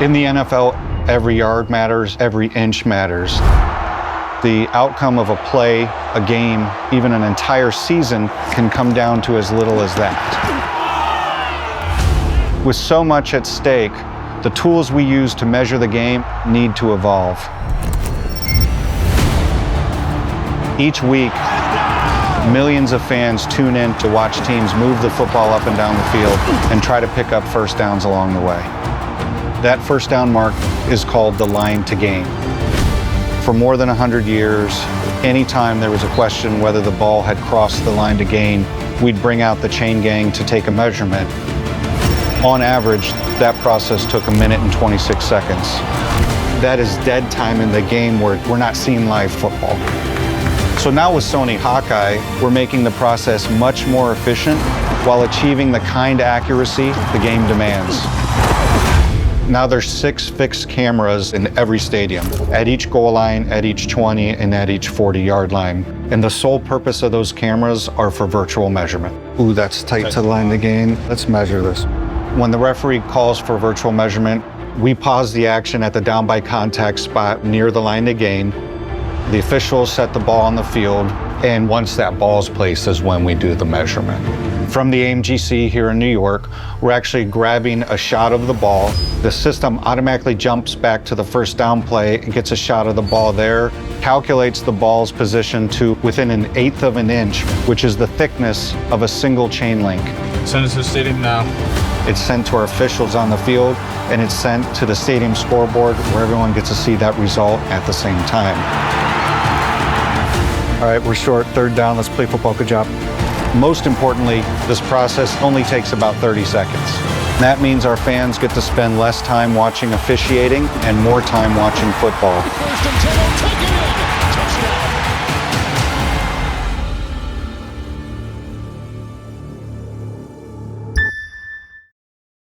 In the NFL, every yard matters, every inch matters. The outcome of a play, a game, even an entire season can come down to as little as that. With so much at stake, the tools we use to measure the game need to evolve. Each week, millions of fans tune in to watch teams move the football up and down the field and try to pick up first downs along the way. That first down mark is called the line to gain. For more than 100 years, anytime there was a question whether the ball had crossed the line to gain, we'd bring out the chain gang to take a measurement. On average, that process took 1 minute and 26 seconds. That is dead time in the game where we're not seeing live football. So now with Sony Hawkeye, we're making the process much more efficient while achieving the kind of accuracy the game demands. Now there's 6 fixed cameras in every stadium, at each goal line, at each 20, and at each 40-yard line. And the sole purpose of those cameras are for virtual measurement. Ooh, that's tight to the line to gain. Let's measure this. When the referee calls for virtual measurement, we pause the action at the down by contact spot near the line to gain. The officials set the ball on the field, and once that ball is placed is when we do the measurement. From the AMGC here in New York, we're actually grabbing a shot of the ball. The system automatically jumps back to the first down play and gets a shot of the ball there, calculates the ball's position to within 1/8 of an inch, which is the thickness of a single chain link. Send it to the stadium now. It's sent to our officials on the field, and it's sent to the stadium scoreboard where everyone gets to see that result at the same time. All right, we're short, 3rd down, let's play football, good job. Most importantly, this process only takes about 30 seconds. That means our fans get to spend less time watching officiating and more time watching football. First and 10, take it in. Touchdown.